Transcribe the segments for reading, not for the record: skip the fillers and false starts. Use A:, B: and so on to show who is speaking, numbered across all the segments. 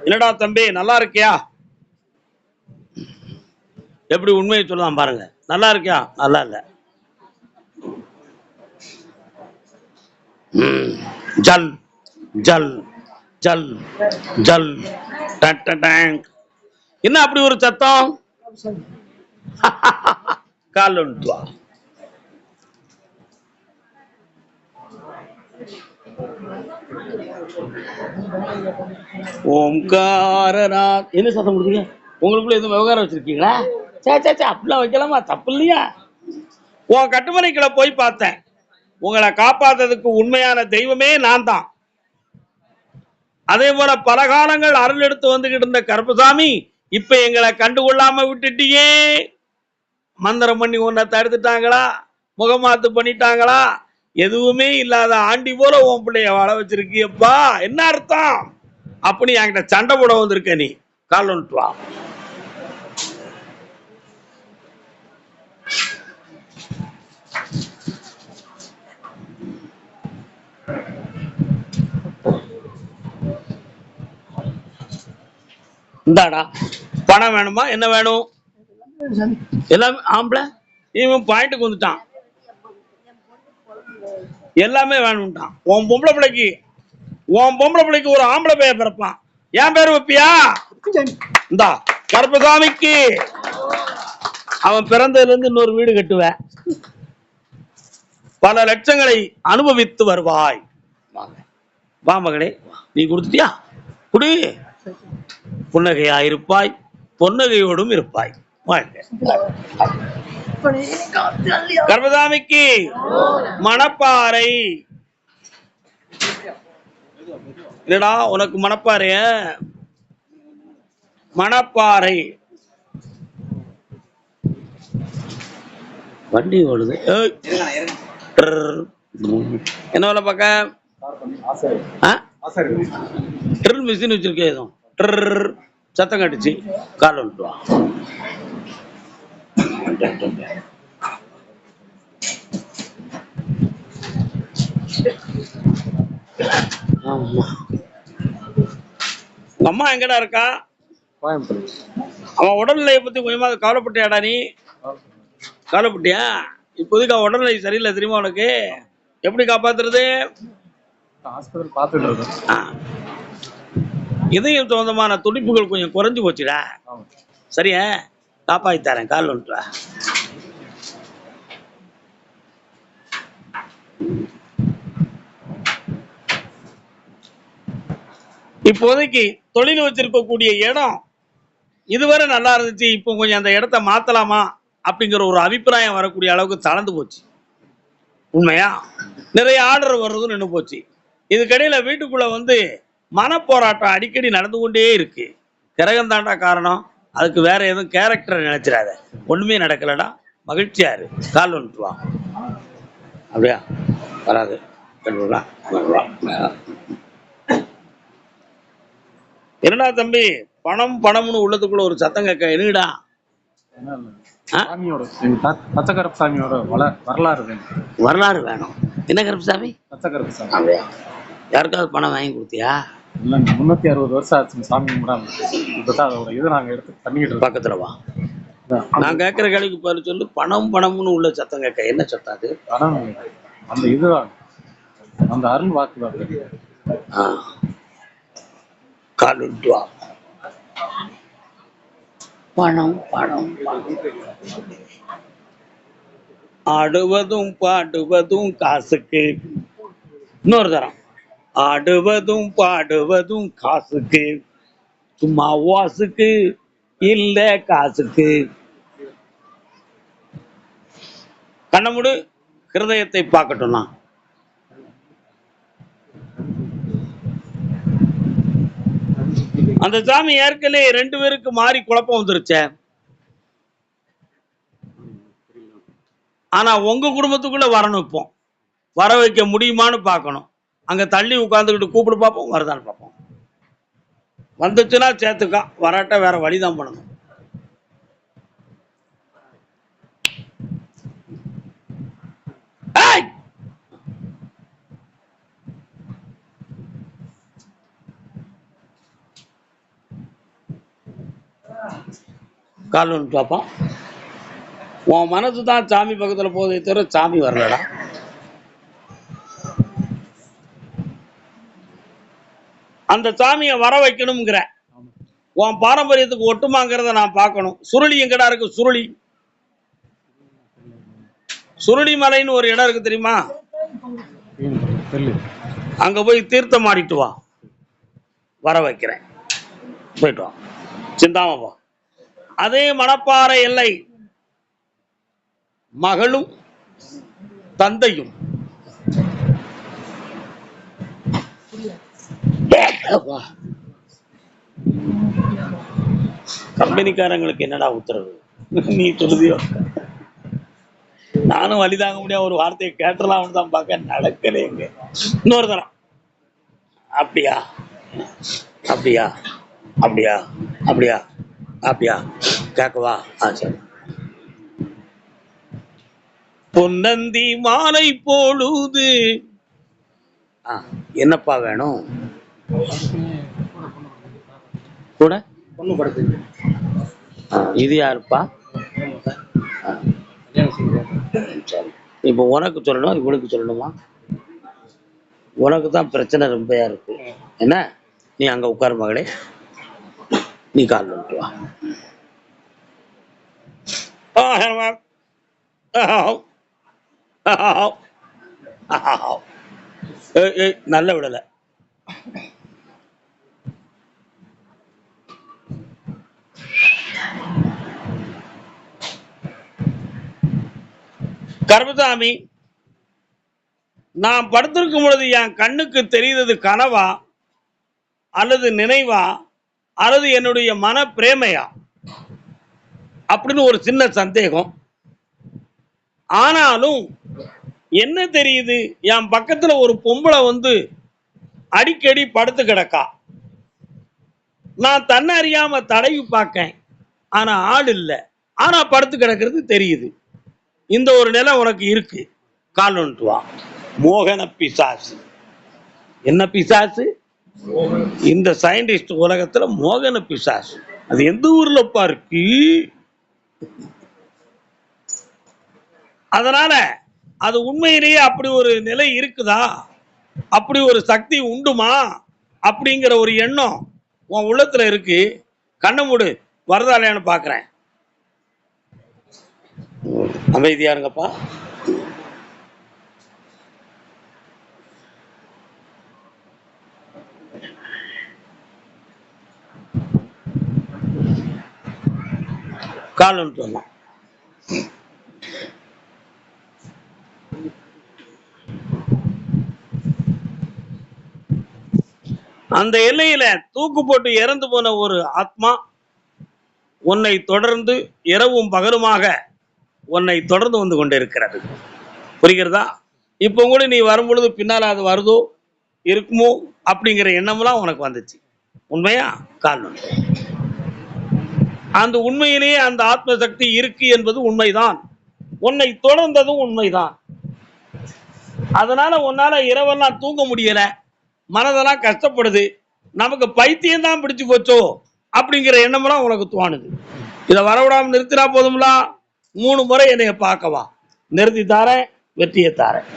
A: என்னடா தம்பி நல்லா இருக்கியா? எப்படி உண்மையை சொல்லலாம் பாருங்க. நல்லா இருக்கியா? நல்லா இல்ல. ஜல் ஜல் ஜல் ஜல் டேங்க். என்ன அப்படி ஒரு சத்தம்? கால் ஒன்று ஓம்காரநாத். என்ன சத்தம் கொடுத்தீங்க? உங்களுக்குள்ள எதுவும் விவகாரம் வச்சிருக்கீங்களா? அப்படிலாம் வைக்கலாமா? தப்பு இல்லையா? உன் கட்டுமனைக்குள்ள போய் பார்த்தேன். உங்களை காப்பாத்துறதுக்கு உண்மையான தெய்வமே நான் தான். அதே போல பல காலங்கள் அருள் எடுத்து வந்துகிட்டு இருந்த கருப்பசாமி இப்ப எங்களை கண்டுகொள்ளாம விட்டுட்டியே. மந்திரம் பண்ணி உன்னை தடுத்துட்டாங்களா? முகமாத்து பண்ணிட்டாங்களா? எதுவுமே இல்லாத ஆண்டி போல உன் பிள்ளைய வாழ வச்சிருக்கியப்பா. என்ன அர்த்தம்? அப்படி என்கிட்ட சண்டை போட வந்திருக்க நீ. கால் ஒன்று வா. இந்தாடா பணம் வேணுமா? என்ன வேணும்? எல்லாமே ஆம்பளை. இவன் பாயிண்ட்டுக்கு வந்துட்டான். எல்லாமே வேணும்ட்டான். உன் பொம்பளை பிள்ளைக்கு ஒரு ஆம்பளை பேர் பிறப்பான். என் பேர் வைப்பியா? இந்தா கருப்பசாமிக்கு. அவன் பிறந்ததுல இருந்து இன்னொரு வீடு கட்டுவேன். பல லட்சங்களை அனுபவித்து வருவாய். வா மகளே, நீ கொடுத்துட்டியா? குடி. புன்னகையா இருப்பாய், பொன்னகையோடும் இருப்பாய். கர்மசாமிக்கு மணப்பாறை. இல்லடா உனக்கு மணப்பாறைய மணப்பாறை. வண்டி ஓடுது. என்ன வேலை பார்க்க? மிஷின் வச்சிருக்கேன். எதுவும் சத்தம் கட்டுச்சு. கால் வந்துட்டு வா. அம்மா எங்கடா இருக்கா? அவன் உடல்நிலையை பத்தி கொஞ்சமாக கவலைப்பட்டியாடா நீ? கவலைப்பட்டியா? இப்போதைக்கு அவன் உடல்நிலை சரியில்லை தெரியுமா உனக்கு? எப்படி காப்பாத்துறது? இதயம் சம்பந்தமான துடிப்புகள் கொஞ்சம் குறைஞ்சு போச்சுடா. சரியா? காப்பாத்தி தரேன். கால் ஒன்றா. இப்போதைக்கு தொழில் வச்சிருக்கக்கூடிய இடம் இதுவரை நல்லா இருந்துச்சு. இப்போ கொஞ்சம் அந்த இடத்த மாத்தலாமா அப்படிங்கிற ஒரு அபிப்பிராயம் வரக்கூடிய அளவுக்கு தளர்ந்து போச்சு. உண்மையா? நிறைய ஆர்டர் வர்றதும் நின்று போச்சு. இதுக்கடையில வீட்டுக்குள்ள வந்து மனப்போராட்டம் அடிக்கடி நடந்து கொண்டே இருக்கு. கிரகம் தாண்டா காரணம். அதுக்கு வேற எதுவும் கேரக்டர் நினைச்சிடாத. ஒண்ணுமே நடக்கலடா. மகிழ்ச்சியா இரு. கால் வந்துட்டு வா. அப்படியா? வராது. என்னடா தம்பி பணம் பணம்னு உள்ளதுக்குள்ள ஒரு சத்தம் கேட்க. என்னடா?
B: பச்சை கருப்பசாமியோட வரலாறு வேணும்.
A: வரலாறு வேணும். என்ன கருப்பசாமி?
B: பச்சை கருப்பசாமி.
A: அப்படியா? யாருக்காவது பணம் வாங்கி கொடுத்தியா?
B: இல்லை, 360 வருஷம் ஆச்சு சாமி கும்பிடாம. இப்பதான் அதோட இது நாங்கள் எடுத்து பண்ணிக்கிட்டு இருக்கோம்.
A: பக்கத்துல வா. நான் கேட்கிற கேள்விக்கு பாரு. சொல்லு. பணம் பணம்னு உள்ள சத்தம் கேட்க. என்ன சத்தம் அது?
B: பணம் அந்த இதுதான், அந்த அருள் வாக்கு.
A: கால் விட்டு வா. பணம் பணம் ஆடுவதும் பாடுவதும் காசுக்கு. இன்னொரு தரம். ஆடுவதும் பாடுவதும் காசுக்கு, சும்மா வாசுக்கு இல்ல காசுக்கு. கண்ணமுடு. ஹிருதயத்தை பார்க்கட்டும்னா அந்த சாமி ஏற்கனவே 2 பேருக்கு மாறி குழப்பம் வந்துருச்ச. ஆனா உங்க குடும்பத்துக்குள்ள வரணும். இப்போ வர வைக்க முடியுமான்னு பார்க்கணும். அங்க தள்ளி உட்கார்ந்துக்கிட்டு கூப்பிடு பார்ப்போம். வருதான்னு பார்ப்போம். வந்துச்சுன்னா சேர்த்துக்கா. வராட்ட வேற வழிதான் பண்ணணும். கால் ஒன்று பார்ப்போம். உன் மனசு தான் சாமி பக்கத்தில் போதே தவிர சாமி வரலடா. அந்த சாமியை வர வைக்கணுங்கிற உன் பாரம்பரியத்துக்கு ஒட்டுமாங்கிறத நான் பார்க்கணும். சுருளி எங்கடா இருக்கு? சுருளி சுருளி மலைன்னு ஒரு இடம் இருக்கு தெரியுமா? அங்க போய் தீர்த்தம் ஆடிட்டு வா, வர வைக்கிறேன். போயிட்டு வா, சிந்தாம வா. அதே மணப்பாறை எல்லை மகளும் தந்தையும் கம்பெனிக்காரங்களுக்கு என்னடா உத்தரவு? நீ சொல்லுதியோ. நானும் வழி தாங்க முடியாது ஒரு வார்த்தையை கேட்டலாம்னு தான் பார்க்க, நடக்கலைங்க. இன்னொரு தரம் அப்படியா அப்படியா அப்படியா அப்படியா அப்படியா கேட்கவா? சரி. பொன்னந்தி மாலை பொழுது என்னப்பா வேணும்? கூட பொண்ணு படுத்து. இது யாருப்பா? சரி, இப்போ உனக்கு சொல்லணும், இவனுக்கு சொல்லணுமா? உனக்கு தான் பிரச்சனை ரொம்பயா இருக்கு. என்ன, நீ அங்க உட்காரு மகளே, நீ கால் பண்ணிட்டு வா. நல்ல விடல. கருப்பசாமி, நான் படுத்திருக்கும் பொழுது என் கண்ணுக்கு தெரிந்தது கனவா அல்லது நினைவா அல்லது என்னுடைய மன பிரேமையா அப்படின்னு ஒரு சின்ன சந்தேகம். ஆனாலும் என்ன தெரியுது, என் பக்கத்துல ஒரு பொம்பளை வந்து அடிக்கடி படுத்து கிடக்கா. நான் தன்னை அறியாம தடவி பார்க்கேன், ஆனா ஆள் இல்லை. ஆனா படுத்து கிடக்கிறது தெரியுது. இந்த ஒரு நிலை உனக்கு இருக்கு. கால் ஒன்று வா. மோகன பிசாசு. என்ன பிசாசு? இந்த சயின்டிஸ்ட் உலகத்துல மோகன பிசாசு. அது எந்த ஊர்லப்பா இருக்கு? அதனால அது உண்மையிலேயே அப்படி ஒரு நிலை இருக்குதா, அப்படி ஒரு சக்தி உண்டுமா அப்படிங்கிற ஒரு எண்ணம் உன் உள்ளத்துல இருக்கு. கண்ணை மூடு, வரதாலையான்னு பாக்குறேன். அமைதியா இருங்கப்பா. கால் ஒன்று சொன்னோம். அந்த எல்லையில தூக்கு போட்டு இறந்து போன ஒரு ஆத்மா உன்னை தொடர்ந்து இரவும் பகலுமாக உன்னை தொடர்ந்து வந்து கொண்டிருக்கிறது. புரிகிறதா? இப்போ கூட நீ வரும்பொழுது பின்னால் அது வருதோ இருக்குமோ அப்படிங்கிற எண்ணம்லாம் உனக்கு வந்துச்சு. உண்மையா? கால் ஒன்று. அந்த உண்மையிலேயே அந்த ஆத்ம சக்தி இருக்கு என்பது உண்மைதான். உன்னை தொடர்ந்ததும் உண்மைதான். அதனால உன்னால இரவெல்லாம் தூங்க முடியல, மனதெல்லாம் கஷ்டப்படுது, நமக்கு பைத்தியம் தான் பிடிச்சு போச்சோ அப்படிங்கிற எண்ணம்லாம் உனக்கு தோணுது. இதை வரவிடாம நிறுத்தினா போதும்லா. 3 முறை என்னைய பார்க்கவா, நிறுத்தி தாரேன், வெற்றியை தாரேன்.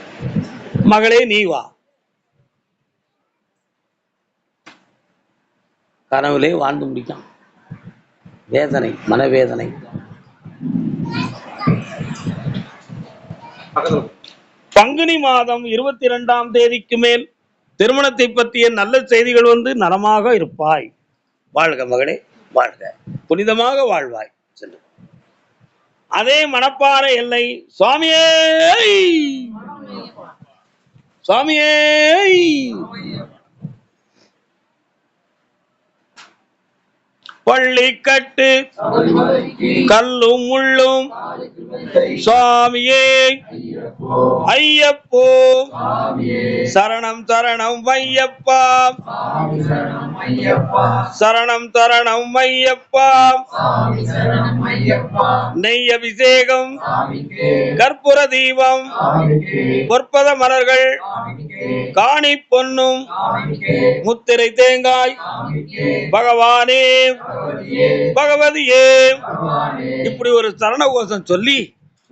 A: மகளே நீ வா. கனவுலே வாழ்ந்து முடிக்கும் வேதனை, மனவேதனை. பங்குனி மாதம் 22ஆம் தேதிக்கு மேல் திருமணத்தை பற்றிய நல்ல செய்திகள் வந்து நலமாக இருப்பாய். வாழ்க மகளே, வாழ்க, புனிதமாக வாழ்வாய். சென்று அதே மணப்பாறை எல்லை சுவாமியே சுவாமியே பள்ளிக்கட்டு கல்லும் முள்ளும் சுவாமியே ஐயப்போ சரணம் சரணம் ஐயப்பா, சரணம் சரணம் ஐயப்பா. நெய் அபிஷேகம், கற்பூர தீபம், பொற்பத மலர்கள், காணி பொன்னும், முத்திரை தேங்காய் பகவானே பகவதியே. இப்படி ஒரு சரண கோஷம் சொல்லி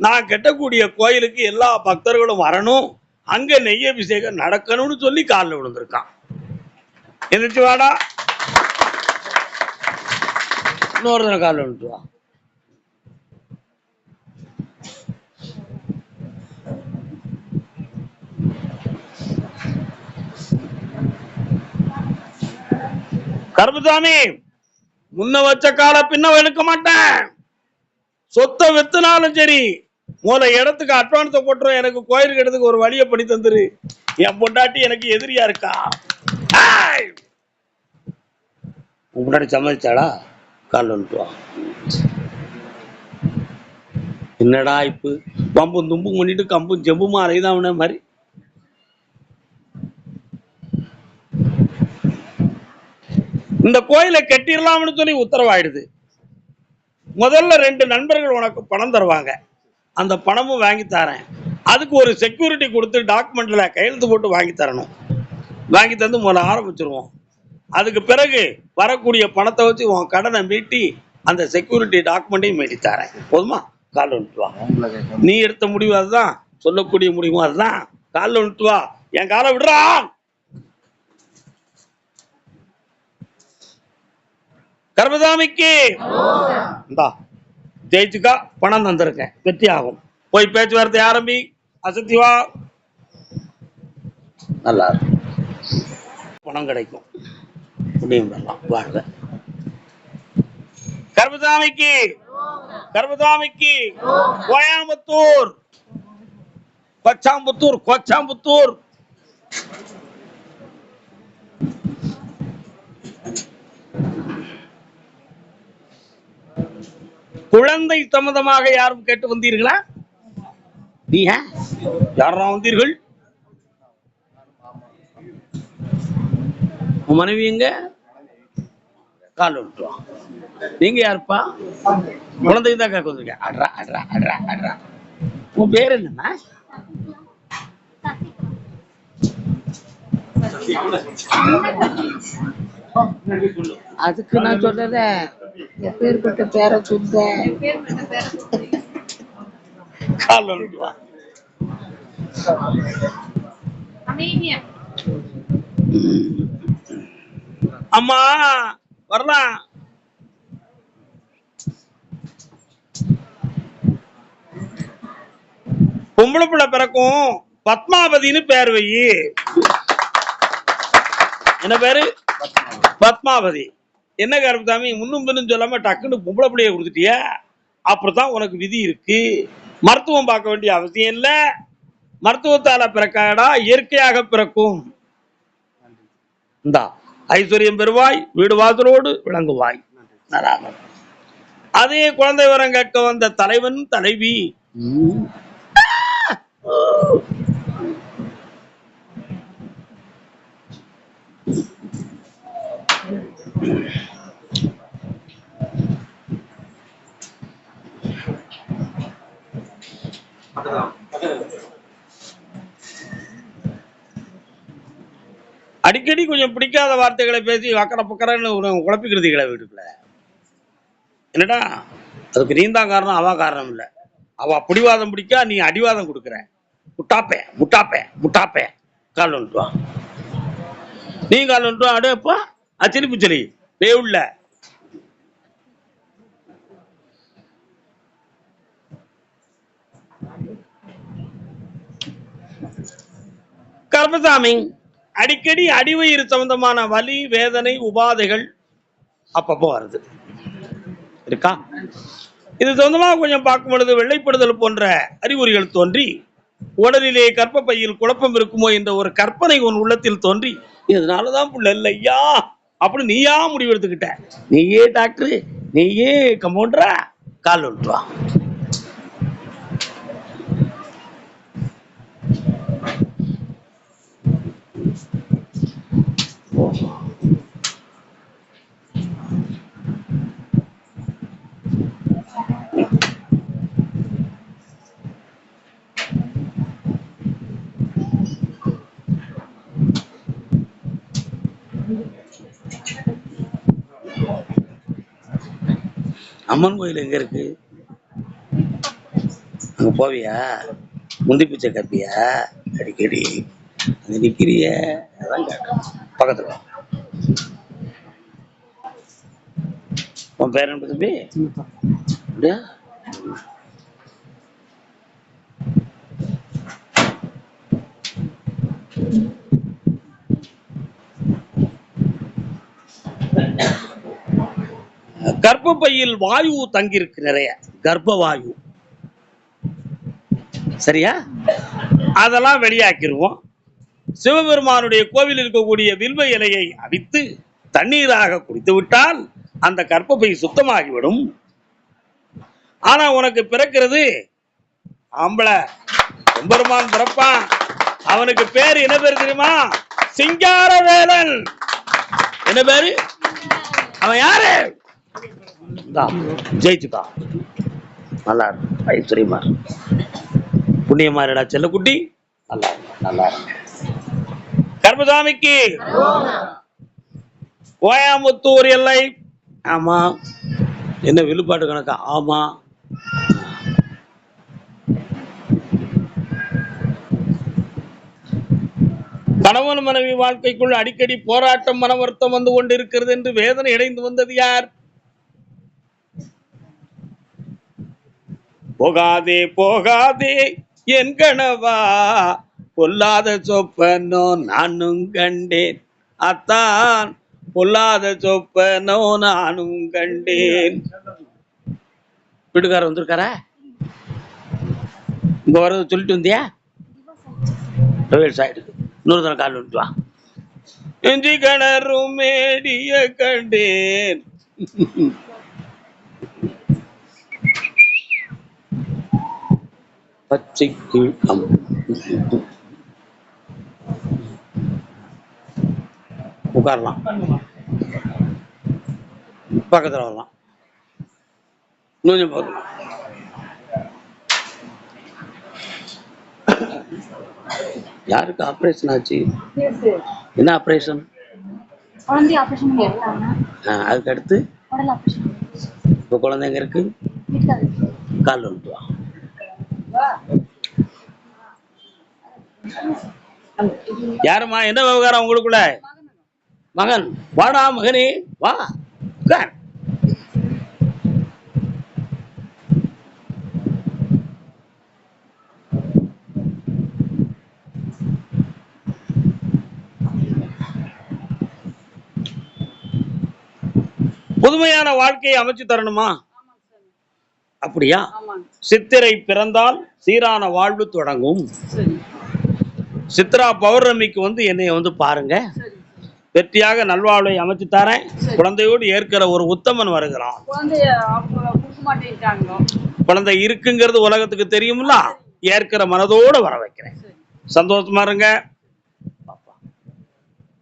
A: நான் கட்டக்கூடிய கோயிலுக்கு எல்லா பக்தர்களும் வரணும், அங்க நெய் அபிஷேகம் நடக்கணும்னு சொல்லி காலில் விழுந்திருக்கான். எந்திரிச்சு வாடா, இன்னொரு தினம் காலில் விழுந்து வா. கருப்புசாமி, முன்ன வச்ச கால பின்ன எடுக்க மாட்டேன். சொத்தை வித்துனாலும் சரி, முதல்ல இடத்துக்கு அட்வான்ஸை போட்டுரும். எனக்கு கோயிலுக்கு இடத்துக்கு ஒரு வழியை பண்ணி தந்துரு. என் பொண்டாட்டி எனக்கு எதிரியா இருக்கா. உன் பொண்டாட்டி சம்மதிச்சாடா? கால் வந்துட்டுவான். என்னடா இப்ப பம்பும் தும்பும் பண்ணிட்டு கம்பும் செம்புமா அறைதான் மாதிரி. இந்த கோயிலை கட்டிடலாம்னு சொல்லி உத்தரவாயிடுது. முதல்ல 2 நண்பர்கள் உனக்கு பணம் தருவாங்க, அந்த பணமும் வாங்கி தரேன். அதுக்கு ஒரு செக்யூரிட்டி கொடுத்து டாக்குமெண்ட்ல கையெழுத்து போட்டு வாங்கி தரணும். வாங்கி தந்து முதல்ல ஆரம்பிச்சிருவோம். அதுக்கு பிறகு வரக்கூடிய பணத்தை வச்சு உன் கடனை மீட்டி அந்த செக்யூரிட்டி டாக்குமெண்ட்டையும் மீட்டி தரேன். போதுமா? காலில் வந்துட்டு வா. நீ எடுத்த முடிவு அதுதான், சொல்லக்கூடிய முடிவும் அதுதான். காலில் வந்துட்டு வா. என் காலை விடுறா. கர்மசாமிக்கு இந்தா ஜெயிச்சுக்கா, பணம் தந்திருக்கேன், வெற்றி ஆகும். போய் பேச்சுவார்த்தை ஆரம்பி. அசத்தி வா, நல்லா இருக்கும், பணம் கிடைக்கும், புண்ணியம் பெறலாம், வாழ்க. கர்மசாமிக்கு, கர்மசாமிக்கு. கோயம்புத்தூர், கொச்சாம்புத்தூர், கொச்சாம்புத்தூர். குழந்தை சம்பந்தமாக யாரும் கேட்டு வந்தீர்களா? நீ யாரா வந்தீர்கள்? உன் மனைவி எங்க? கால் விட்டுருவான். நீங்க யாருப்பா? குழந்தைக்கு தான் கேட்க வந்திருக்க. அட்ரா அட்ரா அட்ரா அட்ரா. உன் பேர் என்னன்னா? அதுக்கு நான் சொல்றத எப்பேற்பட்ட பேரை சொல்ற. கால் விட்டுருவான். அம்மா வரலாம். பொம்பளை பிள்ளை பிறக்கும், பத்மாவதினு பேர் வை. என்ன பேரு? பத்மாவதி. என்ன கருப்புசாமி, முன்னும் பின்னும் சொல்லாம டக்குன்னு பொம்பளை பிள்ளைய கொடுத்துட்டிய? அப்படித்தான் உனக்கு விதி இருக்கு. மருத்துவம் பார்க்க வேண்டிய அவசியம் இல்ல. மருத்துவத்தால பிறக்காடா, இயற்கையாக பிறக்கும். இந்தா ஐஸ்வர்யம் பெறுவாய், வீடு வாசலோடு விளங்குவாய். அதே குழந்தை வரம் கேட்க வந்த தலைவன் தலைவி. அடிக்கடி கொஞ்சம் பிடிக்காத வார்த்தைகளை பேசி வக்கர பக்கரன்னு குழப்பிக்கிறதுகளை வீட்டுக்குள்ள. என்னடா அதுக்கு நீ தான் காரணம், அவ காரணம் இல்லை. அவ பிடிவாதம் பிடிக்கா, நீ அடிவாதம் கொடுக்குற. முட்டாப்பே முட்டாப்பே முட்டாப்பே. கால் வந்துட்டு நீ கால் வந்துட்டு அடப்பா அச்சரிப்பு சொல்லி பேவுள்ள. கர்மசாமி, அடிக்கடி அடிவயிறு சம்பந்தமான வலி, வேதனை, உபாதைகள் அப்பப்போ வருது இருக்கா? இது சொந்தமாக கொஞ்சம் பார்க்கும் பொழுது வெள்ளைப்படுதல் போன்ற அறிகுறிகள் தோன்றி, உடலிலே கர்ப்பப்பையில் குழப்பம் இருக்குமோ என்ற ஒரு கற்பனை உன் உள்ளத்தில் தோன்றி, இதனாலதான் புள்ள இல்லையா அப்படி நீயா முடிவு எடுத்துக்கிட்ட. நீயே டாக்டர், நீயே கம்பவுண்டரா? கால் விட்டுவா. அம்மன் கோயில் எங்க இருக்கு? அங்க போவியா? முந்தி பிச்சை கப்பியா அடிக்கடி? அங்க நிக்கிறிய, அதான் கேட்டேன். பக்கத்துல வா. உன் பேர் என்ன தம்பி? அப்படியா? கர்ப்பப்பையில் வாயு தங்கியிருக்கு நிறைய, கர்ப்ப வாயு. சரியா? அதெல்லாம் வெளியாக்கிடுவோம். சிவபெருமானுடைய கோவில் இருக்கக்கூடிய வில்வ இலையை அவித்து தண்ணீராக குடித்து விட்டால் அந்த கர்ப்பப்பை சுத்தமாகிவிடும். ஆனா உனக்கு பிறக்கிறது ஆம்பளை, எம்பெருமான் பிறப்பான். அவனுக்கு பேரு என்ன பேரு தெரியுமா? சிங்காரவேலன். என்ன பேரு? அவன் யாரு? ஜெயிச்சுக்கா. நல்லா இருக்கு ஐஸ்வர்யமா, புண்ணியமாரிடா செல்லக்குட்டி. நல்லா இருக்கு, நல்லா இருக்கு. கர்மசாமிக்கு கோயம்புத்தூர் எல்லை. ஆமா. என்ன விழுப்பாட்டு கணக்கா? ஆமா. கணவன் மனைவி வாழ்க்கைக்குள் அடிக்கடி போராட்டம், மன வருத்தம் வந்து கொண்டிருக்கிறது என்று வேதனை அடைந்து வந்தது யார்? போகாதே போகாதே என் கணவா, பொல்லாத சொப்பனோ நானும் கண்டேன். அத்தான் பொல்லாத சொப்பனோ நானும் கண்டேன். வீட்டுக்காரர் வந்திருக்காரா? இங்க வர்றது சொல்லிட்டு வந்தியா? இன்னொரு தடவை கால் விட்டு வா. இஞ்சி கிணறும் மேடிய கண்டேன். பச்சைக்கு உட்காரலாம், பக்கத்துல வரலாம். கொஞ்சம் போதும். யாருக்கு ஆபரேஷன் ஆச்சு? என்ன ஆபரேஷன்? அதுக்கு அடுத்து இப்ப குழந்தை எங்க இருக்கு? கால் வந்துட்டு வா. யாருமா? என்ன விவகாரம் உங்களுக்குள்ள? மகன் வாடா மகனே வா. புதுமையான வாழ்க்கையை அமைச்சு தரணுமா? அப்படியா? சித்திரை பிறந்தால் சீரான வாழ்வு தொடங்கும். சித்ரா பௌர்ணமிக்கு வந்து என்னைய பாருங்க, வெற்றியாக நல்வாழ்வை அமைச்சு தரேன். குழந்தையோடு ஏற்கிற ஒரு உத்தமன் வருகிறான். குழந்தை இருக்குங்கிறது உலகத்துக்கு தெரியும்ல, ஏற்கிற மனதோட வர வைக்கிறேன். சந்தோஷமா இருங்க,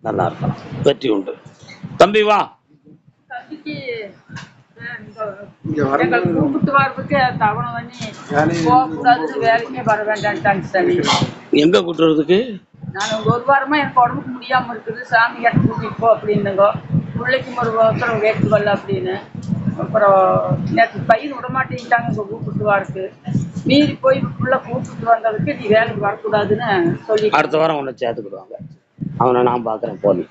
A: நல்லா இருக்கலாம், வெற்றி உண்டு. தம்பி வா. எங்க கூட்டுறதுக்கு?
C: நான் ஒரு வாரமா எனக்கு உடம்புக்கு முடியாம இருக்குது, சாமி கிட்ட கூட்டிட்டு போ அப்படின்னுங்க. பிள்ளைக்கு ஒரு அவசரம் வேட்டுவல்ல அப்படின்னு. அப்புறம் நேற்று பயிர் விடமாட்டேங்கிட்டாங்க இங்க கூப்பிட்டுவாருக்கு. மீறி போய் புள்ள கூப்பிட்டு வந்ததுக்கு நீ வேலைக்கு வரக்கூடாதுன்னு சொல்லி
A: அடுத்த வாரம் உன்னை சேர்த்துக்கிடுவாங்க. அவனை நான் பாக்குறேன். போலி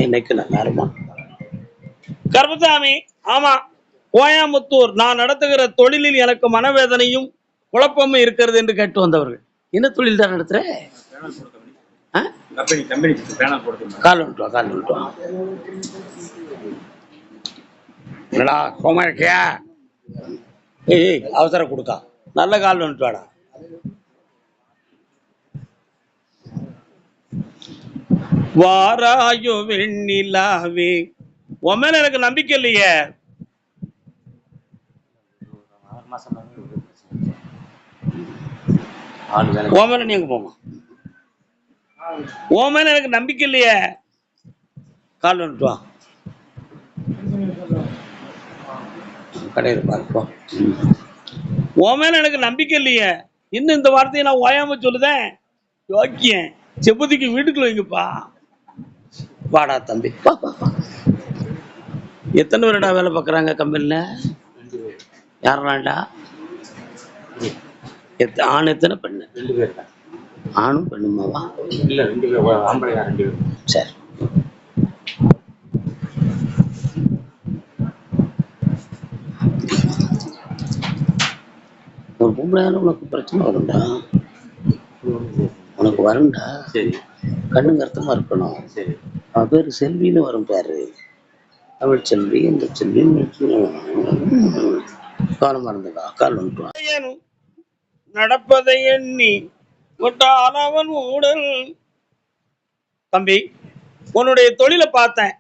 A: இன்னைக்கு நல்லா இருமா. கர்மசாமி, ஆமா, கோயம்புத்தூர் நான் நடத்துகிற தொழிலில் எனக்கு மனவேதனையும் குழப்பமும் இருக்கிறது என்று கேட்டு வந்தவர்கள். என்ன தொழில் தான் நடத்துற? கால் விட்டுவா, கால் விட்டுவா. என்னடா கோமா இருக்கியா? ஏய் அவசரம் கொடுக்கா, நல்ல கால் வந்துட்டுவாடா. வாராயோ வெண்ணிலாவே, உன் மேல எனக்கு நம்பிக்கை இல்லையே. உன் மேல நீங்க போமா, உன் மேல எனக்கு நம்பிக்கை இல்லையே. கால் வந்துட்டு வா, கடையில் பார்ப்போம். உன் மேல எனக்கு நம்பிக்கை இல்லையே. இன்னும் இந்த வார்த்தையை நான் ஓயாம சொல்லுதேன். யோக்கியன், செப்பதிக்கு வீட்டுக்குள்ள வைங்கப்பா. வாடா தம்பி, வா, வா, வா. எத்தனை வருடா வேலை பார்க்குறாங்க கம்பெனியில்? யாராண்டா? ஆண் எத்தனை பெண்ணு?
B: 2 பேர் தான்.
A: ஆணும் பெண்ணுமாவா?
B: இல்ல 2 பேர், ஆம்பளை 2 பேர்.
A: சரி. ஒரு பொம்பளையால உனக்கு பிரச்சனை வரும்டா. உனக்கு வரும்டா.
B: சரி
A: கண்ணு கருத்தமா இருக்கணும்.
B: சரி.
A: அவன் பேரு செல்வின்னு வரும் பேரு. அவள் செல்வி, இந்த செல்வி காலமா இருந்ததா கால் வந்துட்டு நடப்பதை எண்ணி அவன் ஊடல். தம்பி, உன்னுடைய தொழிலை பார்த்தேன்.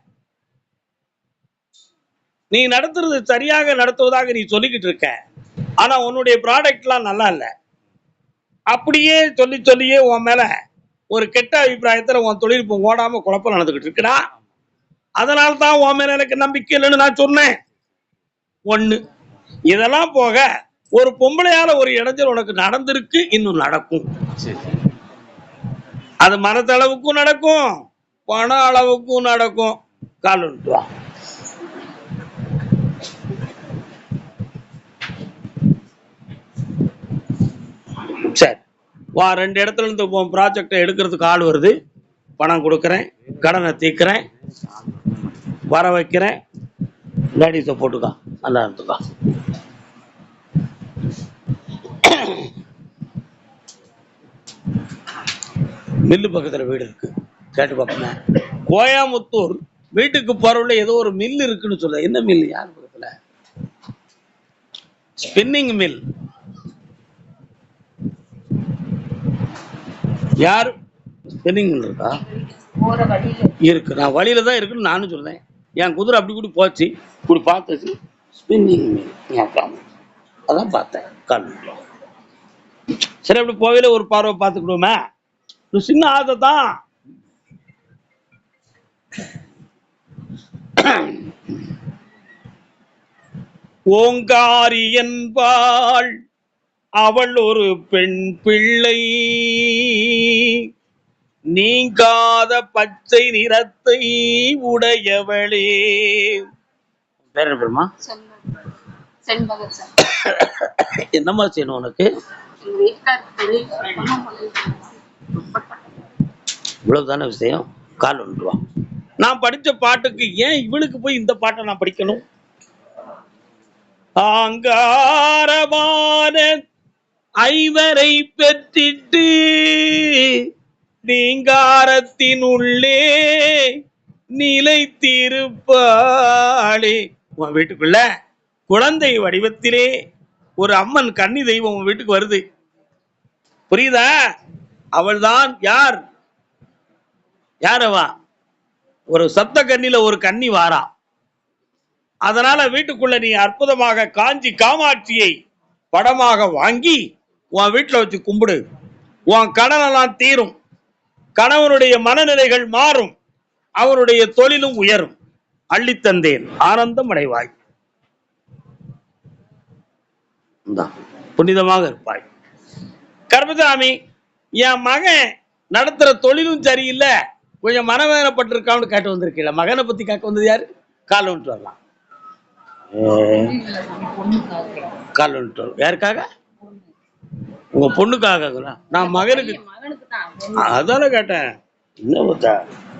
A: நீ நடத்துறது சரியாக நடத்துவதாக நீ சொல்லிக்கிட்டு இருக்க. ஆனா உன்னுடைய ப்ராடக்ட்லாம் நல்லா இல்லை. அப்படியே சொல்லியே உன் மேல ஒரு கெட்ட அபிப்பிராயத்துல உன் தொழில் இப்போ ஓடாம குழப்பம் நடந்துகிட்டு இருக்குடா. அதனால தான் உன் மேல எனக்கு நம்பிக்கை இல்லைன்னு நான் சொன்னேன். ஒண்ணு. இதெல்லாம் போக ஒரு பொம்பளையால ஒரு இடைஞ்சல் உனக்கு நடந்திருக்கு, இன்னும் நடக்கும். அது மனத்தளவுக்கும் நடக்கும், பண அளவுக்கும் நடக்கும். கால் வந்துட்டு வா. சரி வா, 2 இடத்துல இருந்து ப்ராஜெக்டை எடுக்கிறதுக்கு ஆள் வருது. பணம் கொடுக்குறேன், கடனை தீர்க்கிறேன், வர வைக்கிறேன். லேடிஸை போட்டுக்கா, நல்லா இருந்துக்கா. மில்லு பக்கத்துல வீடு இருக்கு, கேட்டு பார்ப்பேன். கோயம்புத்தூர் வீட்டுக்கு போறவுல ஏதோ ஒரு மில் இருக்குன்னு சொல்ல. என்ன மில்? யார் பக்கத்துல? Spinning mill. யார்? ஸ்பின்னிங் மில் இருக்கா? இருக்கு. நான் வழியில தான் இருக்குன்னு நானும் சொல்றேன். என் குதிரை அப்படி கூடி போச்சு, இப்படி பார்த்துச்சு. ஸ்பின்னிங் மில் அதான் பார்த்தேன். கால் சரி, அப்படி போவையில ஒரு பார்வை பார்த்துக்கிடுவோமே. சின்ன ஆசை தான். ஓங்காரி என்பாள் அவள் ஒரு பெண் பிள்ளை, நீங்காத பச்சை நிறத்தை உடையவளே. பேர் என்ன பேருமா? என்னம்மா செய்யணும் உனக்கு? இவ்வளவுதானே விஷயம். கால் வந்துட்டு வா. நான் படிச்ச பாட்டுக்கு ஏன் இவளுக்கு போய் இந்த பாட்டை நான் படிக்கணும்? ஆங்காரமான ஐவரை பெற்றிட்டு நீங்காரத்தின் உள்ளே நிலைத்திருப்பாளே. உன் வீட்டுக்குள்ள குழந்தை வடிவத்திலே ஒரு அம்மன் கன்னி தெய்வம் உன் வீட்டுக்கு வருது, புரியுதா? அவள்தான் யார்? யாரவா? ஒரு சப்த கன்னில ஒரு கன்னி வாரா. அதனால வீட்டுக்குள்ள நீ அற்புதமாக காஞ்சி காமாட்சியை படமாக வாங்கி உன் வீட்டுல வச்சு கும்பிடு. உன் கடனெல்லாம் தீரும், கணவனுடைய மனநிலைகள் மாறும், அவருடைய தொழிலும் உயரும். அள்ளித்தந்தேன், ஆனந்தம் அடைவாய். புனிதமாக இருப்பாய். கர்மசாமி, என் மகன் நடத்துற தொழிலும் சரியில்லை, கொஞ்சம் மனவேதனைப்பட்டிருக்கான்னு கேட்டு வந்திருக்கீங்களா? மகனை பத்தி கேட்க வந்தது யாரு? கால் வந்துட்டு வரலாம். கால் வந்துட்டு வரலாம். யாருக்காக? உங்க பொண்ணுக்காக. நான் மகனுக்கு அதான கேட்டேன். என்ன பார்த்தா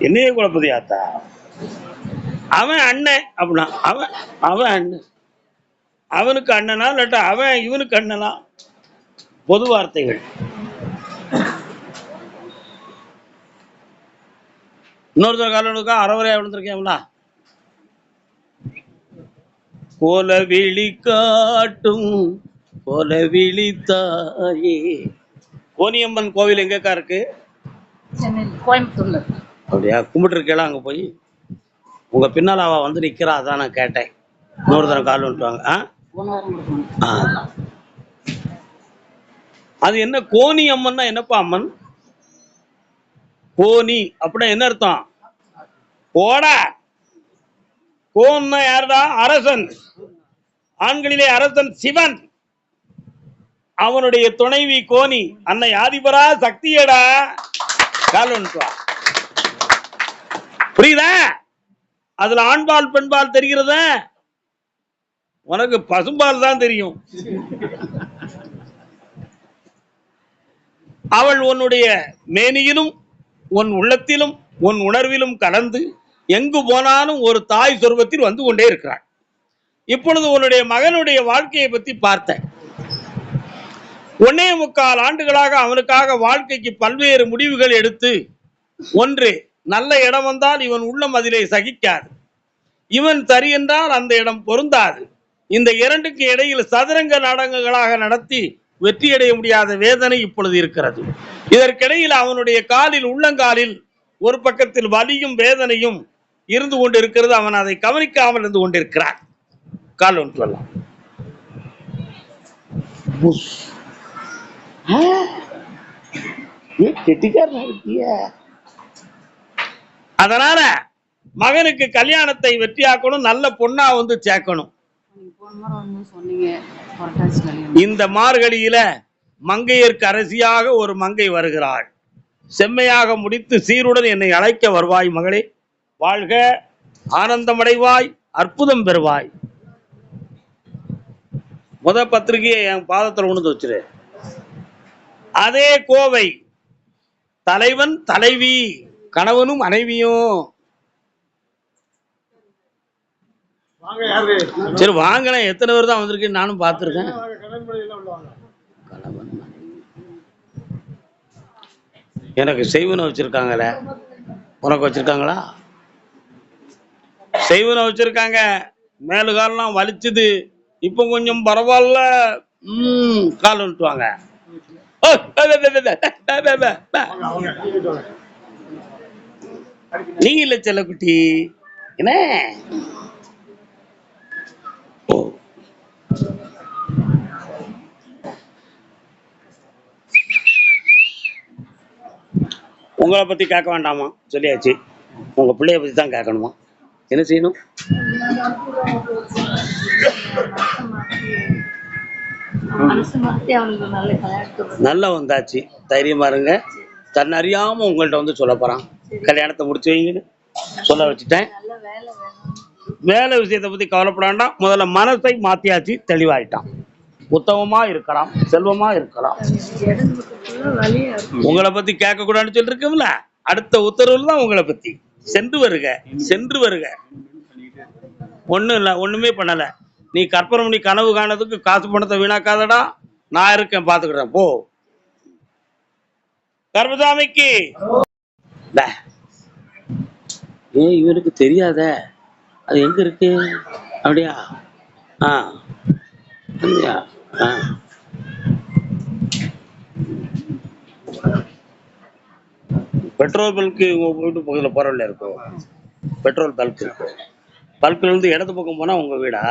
A: என்னையே குழப்பதி ஆத்தா? அவன் அண்ணன் அப்படின்னா அவன் அண்ணன், அவனுக்கு அண்ணனா இல்லாட்டா அவன் இவனுக்கு அண்ணனா? பொது வார்த்தைகள். இன்னொருத்தர் காலனுக்கா அறவரையா விழுந்திருக்கேன்ல. கோல விழி காட்டும் கோல விழித்தாயே. கோனியம்மன் கோவில் எங்கக்கா இருக்கு?
C: கோயம்புத்தூர்ல.
A: அப்படியா? கும்பிட்டு இருக்கேளா அங்க போய்? உங்க பின்னால அவ வந்து நிக்கிறா, அதான் நான் கேட்டேன். இன்னொருத்தர் கால் வந்துட்டுவாங்க. அது என்ன கோனி அம்மன்னா? என்னப்பா அம்மன்? கோனி அப்படின்னா என்ன அர்த்தம்? போடா. கோன்னா யாருடா? அரசன். ஆண்களிலே அரசன் சிவன், அவனுடைய துணைவி கோனி. அன்னை ஆதிபரா சக்தியடா. கால் வந்துட்டு வா. புரியுதா? அதுல ஆண்பால் பெண்பால் தெரிகிறத? உனக்கு பசும்பால் தான் தெரியும். அவள் உன்னுடைய மேனியிலும் உன் உள்ளத்திலும் உன் உணர்விலும் கலந்து எங்கு போனாலும் ஒரு தாய் சொர்வத்தில் வந்து கொண்டே இருக்கிறாள். இப்பொழுது உன்னுடைய மகனுடைய வாழ்க்கையை பத்தி பார்த்தேன். 1.25 ஆண்டுகளாக அவனுக்காக வாழ்க்கைக்கு பல்வேறு முடிவுகள் எடுத்து, ஒன்று, நல்ல இடம் வந்தால் இவன் உள்ளம் அதிலே சகிக்காது, இவன் சரி என்றால் அந்த இடம் பொருந்தாது. இந்த இரண்டுக்கு இடையில் சதுரங்க நாடகங்களாக நடத்தி வெற்றியடைய முடியாத வேதனை இப்பொழுது இருக்கிறது. இதற்கிடையில் அவனுடைய காலில், உள்ளங்காலில் ஒரு பக்கத்தில் வலியும் வேதனையும் இருந்து கொண்டிருக்கிறது. அவன் அதை கவனிக்காமல் இருந்து கொண்டிருக்கிறான். கால் ஒன்று சொல்லலாம். அதனால மகனுக்கு கல்யாணத்தை வெற்றியாக்கணும், நல்ல பொண்ணா வந்து சேர்க்கணும். இந்த மார்கழியில மங்கையர்க்கு அரசியாக ஒரு மங்கை வருகிறாள். செம்மையாக முடித்து சீருடன் என்னை அழைக்க வருவாய் மகளே. வாழ்க, ஆனந்தமடைவாய், அற்புதம் பெறுவாய். முத பத்திரிகையை என் பாதத்தில் உணர்ந்து வச்சிரு. அதே கோவை தலைவன் தலைவி கணவனும் மனைவியும். சரி வாங்கின எத்தனை பேர் தான் வந்திருக்கு நானும் பார்த்துருக்கேன். எனக்கு செய்வனை வச்சிருக்காங்கல்ல, உனக்கு வச்சிருக்காங்களா? செய்வனை வச்சிருக்காங்க. மேலுகாலெல்லாம் வலிச்சுது, இப்போ கொஞ்சம் பரவாயில்ல. கால் வந்துட்டுவாங்க. நீ இல்ல செல்லக்குட்டி என்ன? உங்களை பத்தி கேட்க வேண்டாமா? சொல்லியாச்சு. உங்க பிள்ளைய பத்தி தான் கேட்கணுமா? என்ன செய்யணும்? நல்லா வந்தாச்சு, தைரியமா இருங்க. தன்னறியாம உங்கள்ட்ட வந்து சொல்ல போறான், கல்யாணத்தை முடிச்சு வைங்கன்னு சொல்ல வச்சுட்டேன். வேலை விஷயத்தை பத்தி கவலைப்படாண்டாம். முதல்ல மனசை மாத்தியாச்சு, தெளிவாயிட்டான். உத்தமமா இருக்கலாம், செல்வமா இருக்கலாம். உங்களை பத்தி கேட்க கூடாதுன்னு சொல்லிருக்கோம்ல, அடுத்த உத்தரவுல தான் உங்களை பத்தி. சென்று வருக, சென்று வருக. ஒண்ணும் இல்ல, ஒண்ணுமே பண்ணல. நீ கற்பனை பண்ணி கனவு காணதுக்கு காசு பணத்தை வீணாக்காதடா. நான் இருக்கேன், பாத்துக்கிறேன், போ. கர்மசாமிக்கு இவனுக்கு தெரியாத அது எங்க இருக்கு? அப்படியா? பெட்ரோல் பல்க்கு உங்க வீட்டு பக்கத்தில் பரவாயில்ல இருக்கும். பெட்ரோல் பல்க் இருக்கு. பல்க்ல இருந்து இடது பக்கம் போனா உங்க வீடா?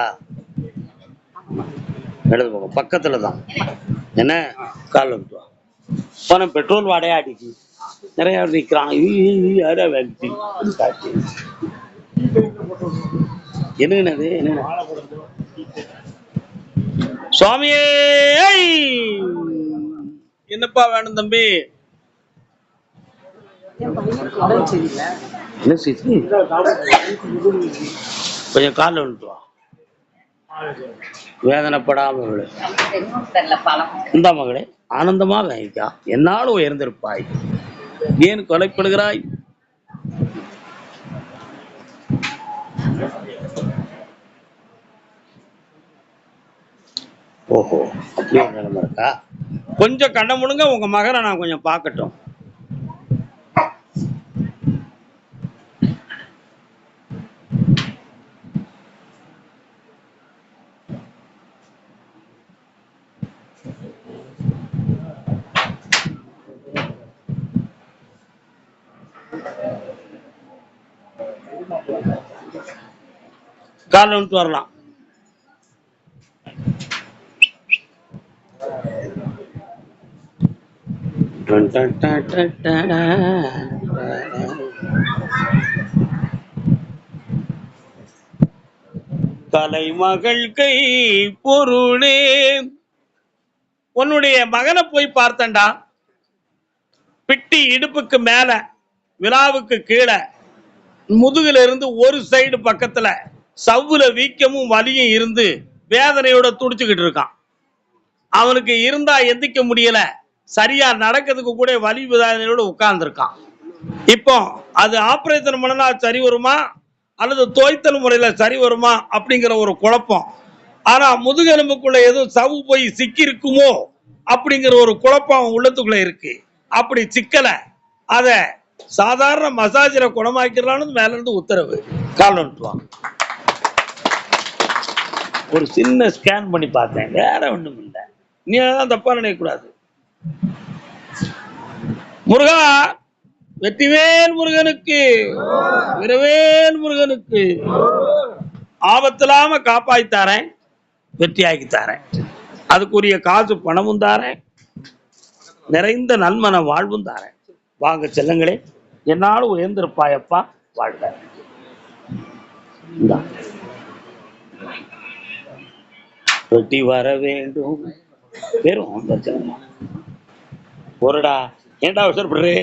A: இடது பக்கம் பக்கத்துல தான். என்ன கால் வந்துட்டு போன பெட்ரோல் வாடையா அடிச்சு நிறைய நிற்கிறான். யாரா வேண்டி என்னது? என்ன சுவாமியே, என்னப்பா வேணும் தம்பி? என்ன செய்தி? கொஞ்சம் காலில் வந்துட்டு வா. வேதனைப்படாம இந்த மகளே, ஆனந்தமா வாங்கிக்கா. என்னாலும் உயர்ந்திருப்பாய். ஏன் கொலைப்படுகிறாய்? ஓஹோ, அப்படியே நிலைமை இருக்கா? கொஞ்சம் கண்ண முடுங்க, உங்க மகனை நான் கொஞ்சம் பார்க்கட்டும். காலைல வந்துட்டு வரலாம். கலைமகள் கை பொருளே, உன்னுடைய மகனை போய் பார்த்தண்டா. பிட்டி இடுப்புக்கு மேல, விழாவுக்கு கீழே முதுகுல இருந்து ஒரு சைடு பக்கத்துல சவ்வுல வீக்கமும் வலியும் இருந்து வேதனையோட துடிச்சுக்கிட்டு இருக்கான். அவனுக்கு இருந்தா எந்திக்க முடியல, சரியா நடக்கிறதுக்கு கூட வலி வேதனையோட உட்கார்ந்துருக்கான். இப்போ அது ஆபரேஷன் பண்ணனா சரி வருமா அல்லது தோய்த்தல் முறையில சரி வருமா அப்படிங்கிற ஒரு குழப்பம். ஆனா முதுகெலும்புக்குள்ள எதுவும் சவ்வு போய் சிக்கி இருக்குமோ அப்படிங்கிற ஒரு குழப்பம் அவன் உள்ளத்துக்குள்ள இருக்கு. அப்படி சிக்கல அத சாதாரண மசாஜில குணமாக்கிறான்னு மேல இருந்து உத்தரவு. கால் வந்துட்டுவான். ஒரு சின்ன ஸ்கேன் பண்ணி பார்த்தேன், வேற ஒண்ணும் இல்லை. நீ அதான் தப்பா நினைக்கக்கூடாது. முருகா, வெற்றிவேல் முருகனுக்கு, வீரவேல் முருகனுக்கு, ஆபத்தில்லாம காப்பாய்த்தாரேன், வெற்றியாக்கி தாரேன். அதுக்குரிய காசு பணமும் தாரேன், நிறைந்த நன்மன வாழ்வும் தாரேன். வாங்க செல்லங்களே, என்னாலும் உயர்ந்திருப்பாயப்பா, வாழ்க. வெட்டி வர வேண்டும் பெரும். ஒருடா ஏன்டா அவசரப்படுறே?